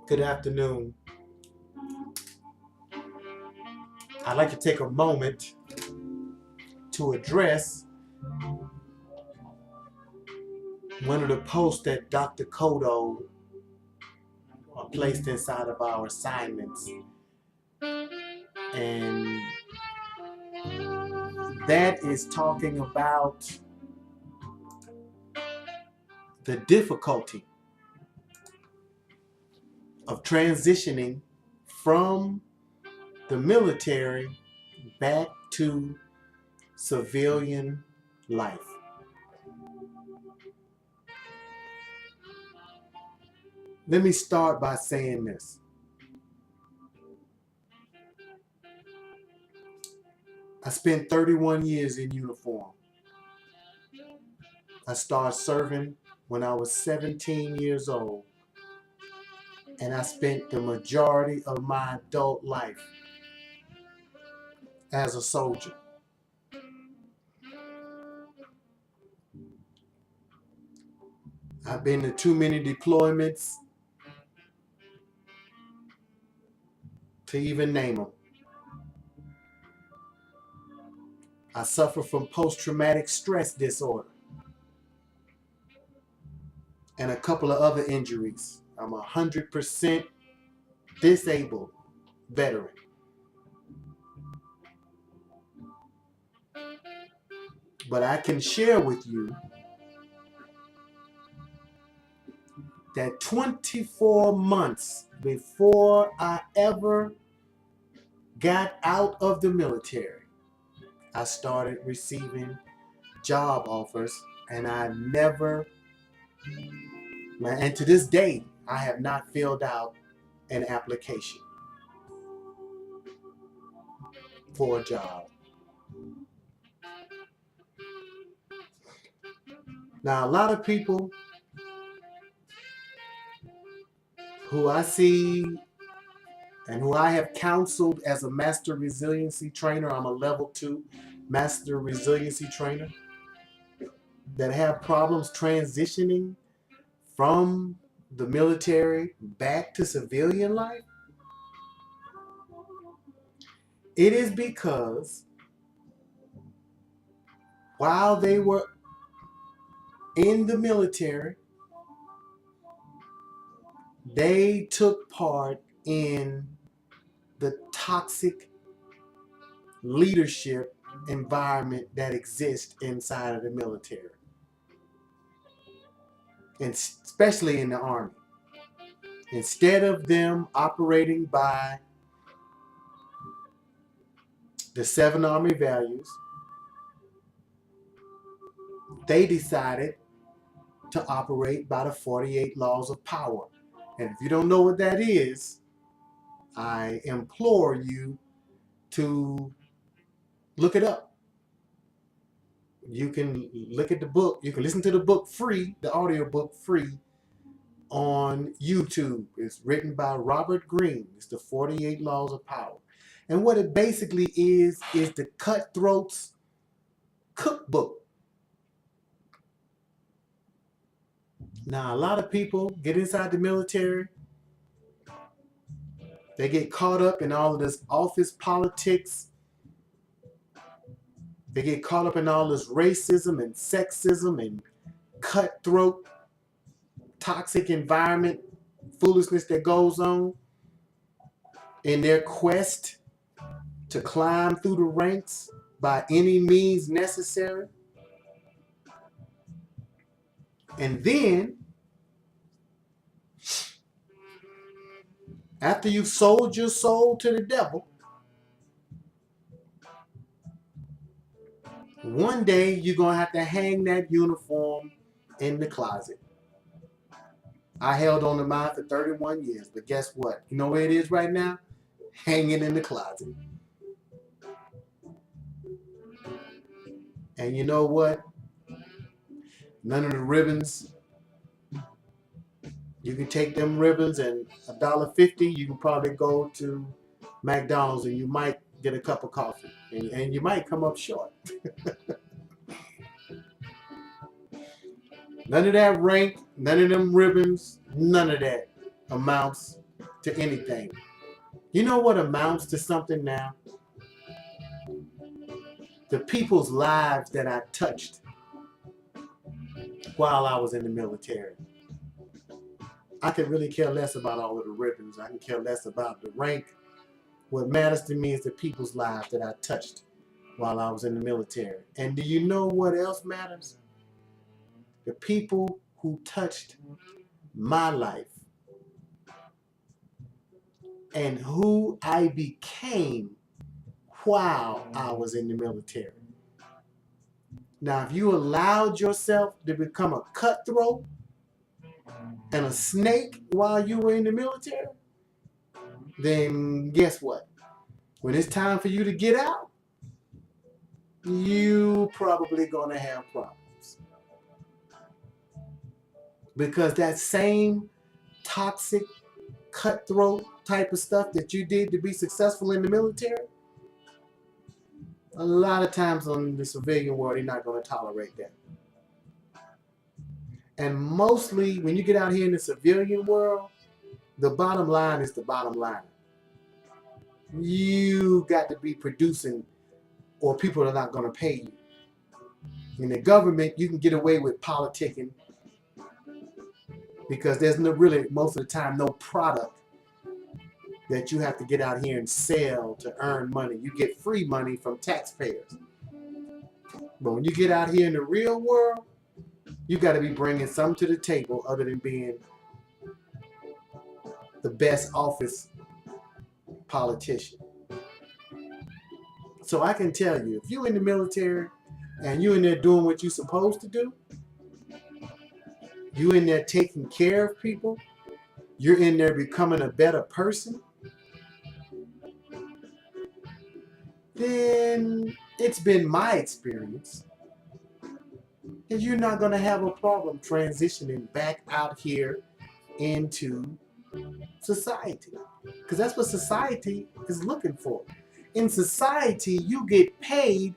Good afternoon. I'd like to take a moment to address one of the posts that Dr. Kodo placed inside of our assignments. And that is talking about the difficulty of transitioning from the military back to civilian life. Let me start by saying this. I spent 31 years in uniform. I started serving when I was 17 years old, and I spent the majority of my adult life as a soldier. I've been to too many deployments to even name them. I suffer from post-traumatic stress disorder and a couple of other injuries. I'm 100% disabled veteran. But I can share with you that 24 months before I ever got out of the military, I started receiving job offers, and and to this day, I have not filled out an application for a job. Now, a lot of people who I see and who I have counseled as a master resiliency trainer, I'm a level 2 master resiliency trainer, that have problems transitioning from the military back to civilian life, it is because while they were in the military, they took part in the toxic leadership environment that exists inside of the military, and especially in the Army. Instead of them operating by the 7 Army values, they decided to operate by the 48 laws of power. And if you don't know what that is, I implore you to look it up. You can look at the book. You can listen to the book free, the audio book free on YouTube. It's written by Robert Greene. It's the 48 Laws of Power. And what it basically is the cutthroats cookbook. Now, a lot of people get inside the military. They get caught up in all of this office politics. They get caught up in all this racism and sexism and cutthroat, toxic environment foolishness that goes on in their quest to climb through the ranks by any means necessary. And then, after you've sold your soul to the devil, one day you're going to have to hang that uniform in the closet. I held on to mine for 31 years, but guess what? You know where it is right now? Hanging in the closet. And you know what? None of the ribbons. You can take them ribbons, and $1.50, you can probably go to McDonald's and you might get a cup of coffee, and you might come up short. None of that rank, none of them ribbons, none of that amounts to anything. You know what amounts to something now? The people's lives that I touched while I was in the military. I could really care less about all of the ribbons. I can care less about the rank. What matters to me is the people's lives that I touched while I was in the military. And do you know what else matters? The people who touched my life and who I became while I was in the military. Now, if you allowed yourself to become a cutthroat and a snake while you were in the military, then guess what? When it's time for you to get out, you probably gonna have problems. Because that same toxic, cutthroat type of stuff that you did to be successful in the military, a lot of times on the civilian world, they're not gonna tolerate that. And mostly when you get out here in the civilian world, the bottom line is the bottom line. You got to be producing or people are not going to pay you. In the government, you can get away with politicking because there's no really, most of the time, no product that you have to get out here and sell to earn money. You get free money from taxpayers. But when you get out here in the real world, you got to be bringing something to the table other than being the best office politician. So I can tell you, if you're in the military and you're in there doing what you're supposed to do, you're in there taking care of people, you're in there becoming a better person, then it's been my experience that you're not going to have a problem transitioning back out here into society. Because that's what society is looking for. In society, you get paid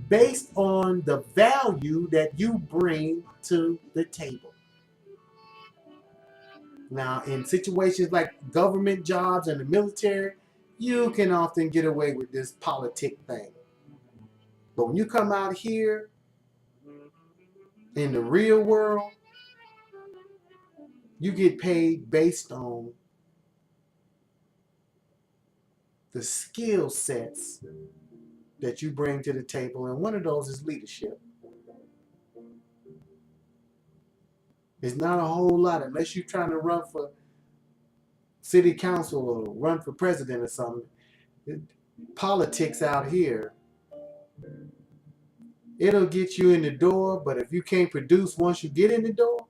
based on the value that you bring to the table. Now, in situations like government jobs and the military, you can often get away with this politic thing. But when you come out here in the real world, you get paid based on the skill sets that you bring to the table, and one of those is leadership. It's not a whole lot unless you're trying to run for city council or run for president or something. Politics out here, it'll get you in the door, but if you can't produce once you get in the door,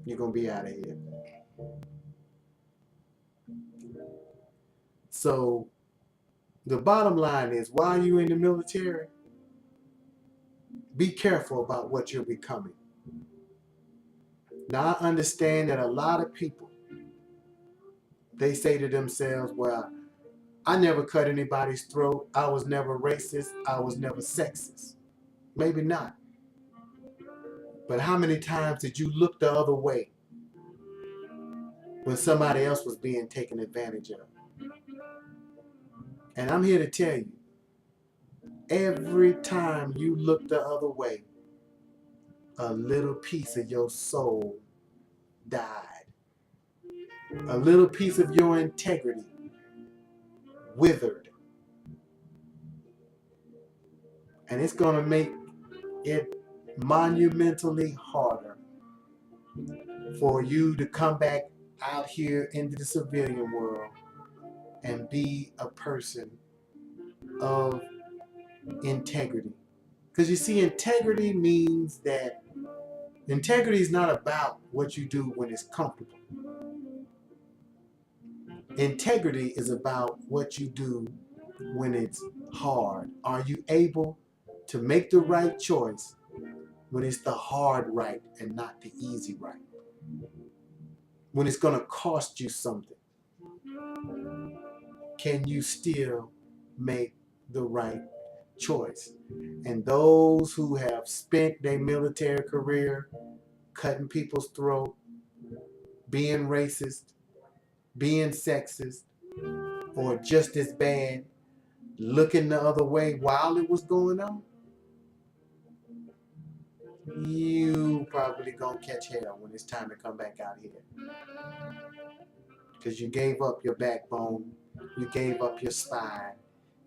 you're going to be out of here. So the bottom line is, while you're in the military, be careful about what you're becoming. Now, I understand that a lot of people, they say to themselves, well, I never cut anybody's throat. I was never racist. I was never sexist. Maybe not. But how many times did you look the other way when somebody else was being taken advantage of? And I'm here to tell you, every time you look the other way, a little piece of your soul died. A little piece of your integrity withered. And it's going to make it monumentally harder for you to come back out here into the civilian world and be a person of integrity. Because you see, integrity means that integrity is not about what you do when it's comfortable. Integrity is about what you do when it's hard. Are you able to make the right choice when it's the hard right and not the easy right? When it's going to cost you something, can you still make the right choice? And those who have spent their military career cutting people's throat, being racist, being sexist, or just as bad, looking the other way while it was going on, you probably gonna catch hell when it's time to come back out here. Because you gave up your backbone, you gave up your spine,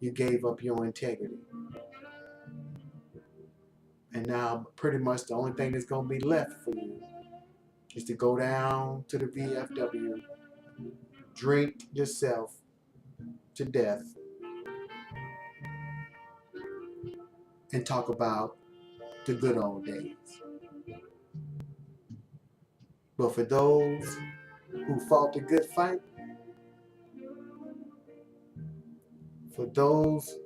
you gave up your integrity. And now pretty much the only thing that's gonna be left for you is to go down to the VFW, drink yourself to death, and talk about the good old days. But for those who fought the good fight, for those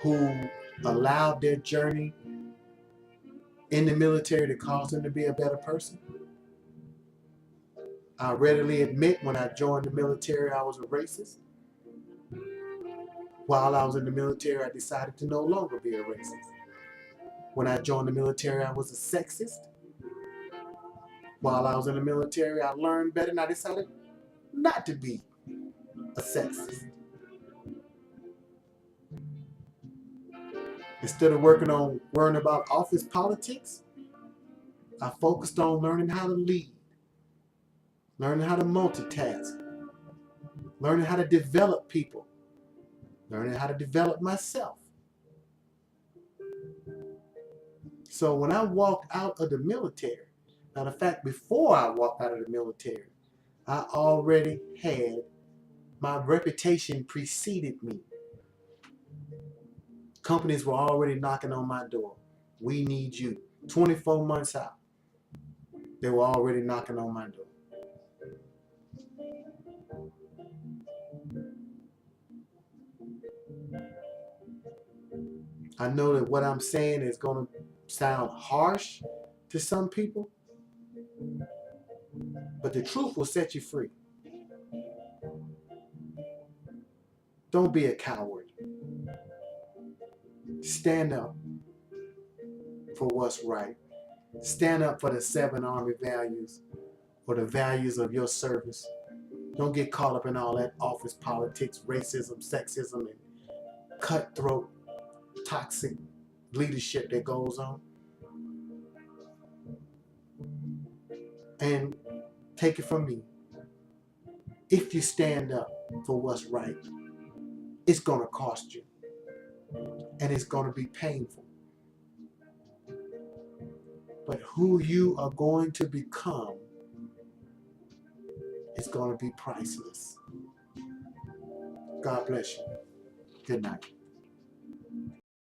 who allowed their journey in the military to cause them to be a better person, I readily admit when I joined the military, I was a racist. While I was in the military, I decided to no longer be a racist. When I joined the military, I was a sexist. While I was in the military, I learned better and I decided not to be a sexist. Instead of worrying about office politics, I focused on learning how to lead, learning how to multitask, learning how to develop people, learning how to develop myself. So when I walked out of the military, matter of fact, before I walked out of the military, I already had my reputation preceded me. Companies were already knocking on my door. We need you. 24 months out, they were already knocking on my door. I know that what I'm saying is going to sound harsh to some people, but the truth will set you free. Don't be a coward. Stand up for what's right. Stand up for the 7 Army values or the values of your service. Don't get caught up in all that office politics, racism, sexism, and cutthroat, toxic leadership that goes on. And take it from me, if you stand up for what's right, it's going to cost you. And it's going to be painful. But who you are going to become is going to be priceless. God bless you. Good night.